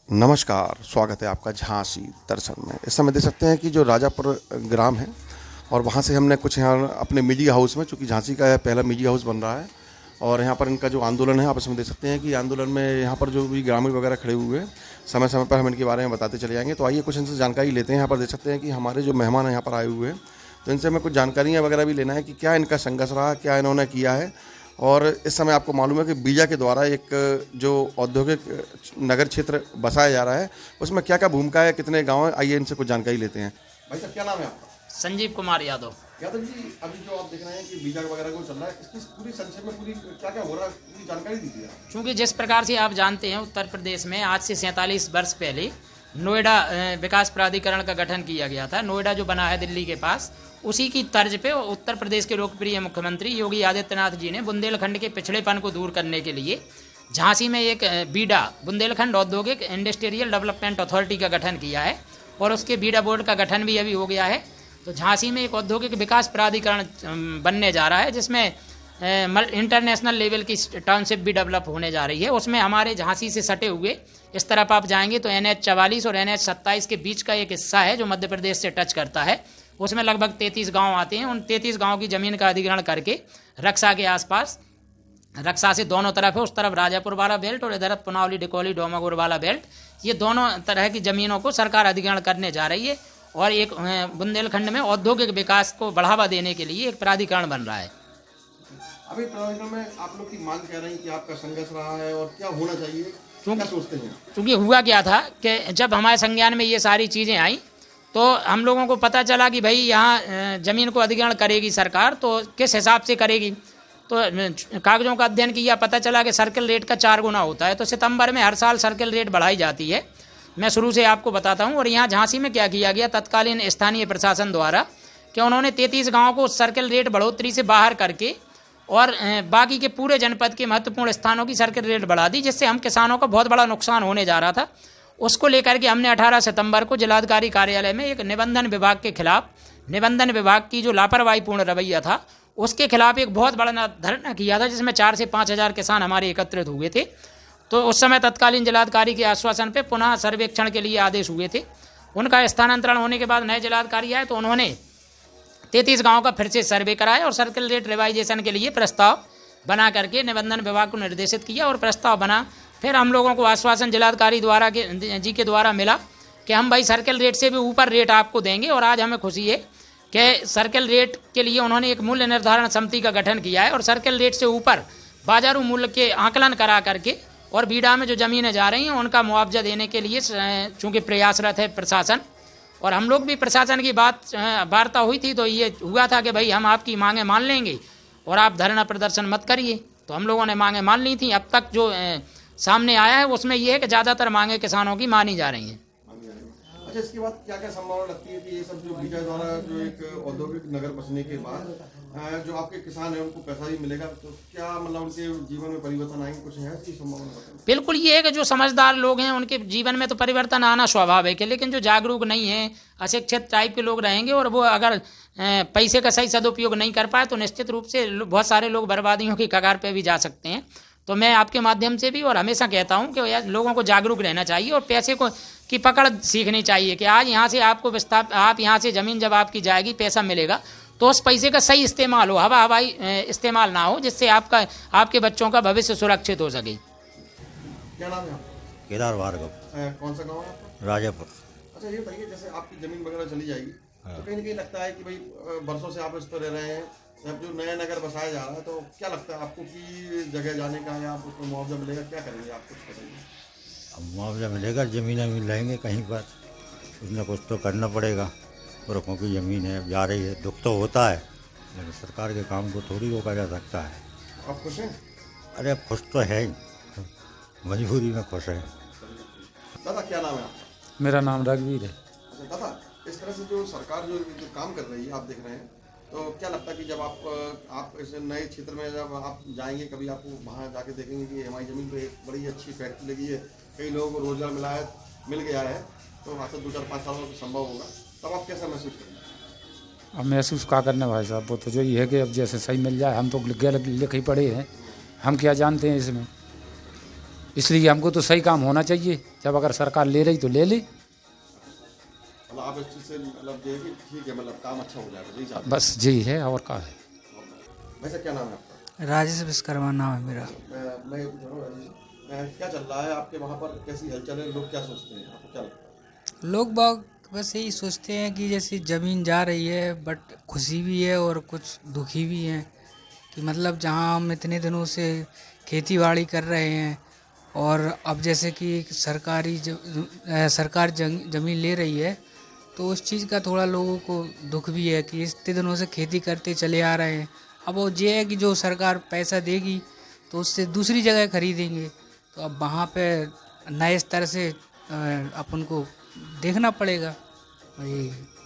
नमस्कार, स्वागत है आपका झांसी दर्शन में। इस समय देख सकते हैं कि जो राजापुर ग्राम है और वहाँ से हमने कुछ यहाँ अपने मीडिया हाउस में, चूँकि झांसी का पहला मीडिया हाउस बन रहा है और यहाँ पर इनका जो आंदोलन है आप इसमें देख सकते हैं कि आंदोलन में यहाँ पर जो भी ग्रामीण वगैरह खड़े हुए हैं, समय समय पर हम इनके बारे में बताते चले जाएंगे। तो आइए कुछ इनसे जानकारी लेते हैं। यहाँ पर देख सकते हैं कि हमारे जो मेहमान यहाँ पर आए हुए हैं, तो इनसे हमें कुछ जानकारियाँ वगैरह भी लेना है कि क्या इनका संघर्ष रहा, क्या इन्होंने किया है। और इस समय आपको मालूम है कि बीजा के द्वारा एक जो औद्योगिक नगर क्षेत्र बसाया जा रहा है, उसमें क्या क्या भूमिका है, कितने गांव हैं, आइए इनसे कुछ जानकारी लेते हैं। भाई साहब, क्या नाम है आपका? संजीव कुमार यादव। यादव जी, अभी जो आप देख रहे हैं कि बीजा वगैरह को चल रहा है, इसकी पूरी संक्षेप में पूरी क्या क्या हो रहा है, पूरी जानकारी दीजिए आप। चूँकि जिस प्रकार से आप जानते हैं, उत्तर प्रदेश में आज से 47 वर्ष पहले नोएडा विकास प्राधिकरण का गठन किया गया था। नोएडा जो बना है दिल्ली के पास, उसी की तर्ज पे उत्तर प्रदेश के लोकप्रिय मुख्यमंत्री योगी आदित्यनाथ जी ने बुंदेलखंड के पिछड़ेपन को दूर करने के लिए झांसी में एक बीडा, बुंदेलखंड औद्योगिक इंडस्ट्रियल डेवलपमेंट अथॉरिटी का गठन किया है और उसके बीडा बोर्ड का गठन भी अभी हो गया है। तो झांसी में एक औद्योगिक विकास प्राधिकरण बनने जा रहा है, जिसमें इंटरनेशनल लेवल की टाउनशिप भी डेवलप होने जा रही है। उसमें हमारे झांसी से सटे हुए इस तरफ आप जाएंगे तो NH 44 और NH 27 के बीच का एक हिस्सा है जो मध्य प्रदेश से टच करता है। उसमें लगभग 33 गांव आते हैं। उन 33 गांव की ज़मीन का अधिग्रहण करके रक्षा के आसपास, रक्षा से दोनों तरफ है, उस तरफ राजापुर वाला बेल्ट और इधर पुनावली, डिकोली, डोमागुड़ वाला बेल्ट, ये दोनों तरह की ज़मीनों को सरकार अधिग्रहण करने जा रही है और एक बुंदेलखंड में औद्योगिक विकास को बढ़ावा देने के लिए एक प्राधिकरण बन रहा है। अभी प्राधिकरण में आप लोग की मांग कह रही है कि आपका संघर्ष रहा है और क्या होना चाहिए, क्या सोचते हैं? क्योंकि हुआ क्या था कि जब हमारे संज्ञान में ये सारी चीज़ें आई तो हम लोगों को पता चला कि भाई यहाँ ज़मीन को अधिग्रहण करेगी सरकार, तो किस हिसाब से करेगी। तो कागजों का अध्ययन किया, पता चला कि सर्किल रेट का 4 गुना होता है। तो सितंबर में हर साल सर्किल रेट बढ़ाई जाती है। मैं शुरू से आपको बताता हूँ। और यहाँ झांसी में क्या किया गया तत्कालीन स्थानीय प्रशासन द्वारा कि उन्होंने 33 गाँव को सर्किल रेट बढ़ोतरी से बाहर करके और बाकी के पूरे जनपद के महत्वपूर्ण स्थानों की सर्किल रेट बढ़ा दी, जिससे हम किसानों का बहुत बड़ा नुकसान होने जा रहा था। उसको लेकर के हमने 18 सितंबर को जिलाधिकारी कार्यालय में एक निबंधन विभाग के खिलाफ, निबंधन विभाग की जो लापरवाहीपूर्ण रवैया था उसके खिलाफ एक बहुत बड़ा धरना किया था, जिसमें 4 से 5 हज़ार किसान हमारे एकत्रित हुए थे। तो उस समय तत्कालीन जिलाधिकारी के आश्वासन पे पुनः सर्वेक्षण के लिए आदेश हुए थे। उनका स्थानांतरण होने के बाद नए जिलाधिकारी आए तो उन्होंने 33 गाँव का फिर से सर्वे कराया और सर्किल रेट रिवाइजेशन के लिए प्रस्ताव बना करके निबंधन विभाग को निर्देशित किया और प्रस्ताव बना। फिर हम लोगों को आश्वासन जिलाधिकारी जी के द्वारा मिला कि हम भाई सर्किल रेट से भी ऊपर रेट आपको देंगे। और आज हमें खुशी है कि सर्किल रेट के लिए उन्होंने एक मूल्य निर्धारण समिति का गठन किया है और सर्किल रेट से ऊपर बाजारू मूल्य के आकलन करा करके और बीडा में जो ज़मीनें जा रही हैं उनका मुआवजा देने के लिए चूँकि प्रयासरत है प्रशासन। और हम लोग भी प्रशासन की वार्ता हुई थी तो ये हुआ था कि भाई हम आपकी मांगें मान लेंगे और आप धरना प्रदर्शन मत करिए। तो हम लोगों ने मांगें मान ली थी। अब तक जो सामने आया है उसमें ये है कि ज़्यादातर मांगें किसानों की मानी जा रही हैं। अच्छा, इसके बाद क्या क्या संभावना लगती है कि ये सब जो बीजा द्वारा जो एक औद्योगिक नगर बसने के बाद जो आपके किसान हैं उनको पैसा भी मिलेगा, तो क्या मतलब उनके जीवन में परिवर्तन आएंगे, कुछ है इसकी संभावना? बिल्कुल, ये है कि जो समझदार लोग हैं उनके जीवन में तो परिवर्तन आना स्वाभाविक है, लेकिन जो जागरूक नहीं है, अशिक्षित टाइप के लोग रहेंगे और वो अगर पैसे का सही सदुपयोग नहीं कर पाए तो निश्चित रूप से बहुत सारे लोग बर्बादियों की कगार पे भी जा सकते हैं। तो मैं आपके माध्यम से भी और हमेशा कहता हूं कि यार लोगों को जागरूक रहना चाहिए और पैसे को की पकड़ सीखनी चाहिए कि आज यहाँ से आपको आप यहाँ से ज़मीन जब आपकी जाएगी, पैसा मिलेगा, तो उस पैसे का सही इस्तेमाल हो, हवाई इस्तेमाल ना हो, जिससे आपके बच्चों का भविष्य सुरक्षित हो सके। क्या नाम है आपका? केदार भार्गव। कौन सा गाँव है आपका? राजापुर। अच्छा, ये बताइए, जैसे आपकी ज़मीन वगैरह चली जाएगी तो कहीं ना कहीं लगता है कि भाई बरसों से आप इस पर रह रहे हैं, जब जो नया नगर बसाया जा रहा है तो क्या लगता है आपको कि जगह जाने का या आपको मुआवजा मिलेगा, क्या करेंगे आप, कुछ बताइए। अब मुआवजा मिलेगा, ज़मीनें मिल रहेंगे कहीं पर, कुछ ना कुछ तो करना पड़ेगा। पुरखों की ज़मीन है, जा रही है, दुख तो होता है, लेकिन सरकार के काम को थोड़ी रोका जा सकता है। आप खुश हैं? अरे खुश तो है ही, मजबूरी में खुश है। दादा, क्या नाम है आपका? मेरा नाम रघुवीर है। अच्छा दादा, इस तरह से जो सरकार जो काम कर रही है आप देख रहे हैं, तो क्या लगता है कि जब आप इस नए क्षेत्र में जब आप जाएंगे, कभी आपको वहाँ जाके देखेंगे कि हमारी ज़मीन पे एक बड़ी अच्छी फैक्ट्री लगी है, कई लोगों को रोजगार मिल गया है, तो वहाँ से 2-4-5 सालों में संभव होगा, तब आप कैसा महसूस करेंगे? अब महसूस क्या करना भाई साहब, वो तो जो ये है कि अब जैसे सही मिल जाए, हम तो लिखे ही पड़े हैं, हम क्या जानते हैं इसमें। इसलिए हमको तो सही काम होना चाहिए। जब अगर सरकार ले रही तो ले ले, मतलब आप इस चीज़ से मतलब ये है कि ठीक है, मतलब काम अच्छा हो जाएगा, यही चाहते हैं। बस यही है और क्या है। वैसे क्या नाम है आपका? राजेश विश्वकर्मा नाम है मेरा। मैं ये पूछ रहा हूँ राजेश जी, क्या चल रहा है आपके वहाँ पर, कैसी हलचल है, लोग क्या सोचते हैं, आपको क्या लगता है? लोग बाग बस यही सोचते हैं कि जैसे ज़मीन जा रही है, बट खुशी भी है और कुछ दुखी भी है कि मतलब जहाँ हम इतने दिनों से खेती बाड़ी कर रहे हैं और अब जैसे कि सरकार ज़मीन ले रही है, तो उस चीज़ का थोड़ा लोगों को दुख भी है कि इतने दिनों से खेती करते चले आ रहे हैं। अब वो ये है कि जो सरकार पैसा देगी तो उससे दूसरी जगह खरीदेंगे, तो अब वहाँ पे नए स्तर से अपन को देखना पड़ेगा। यही है।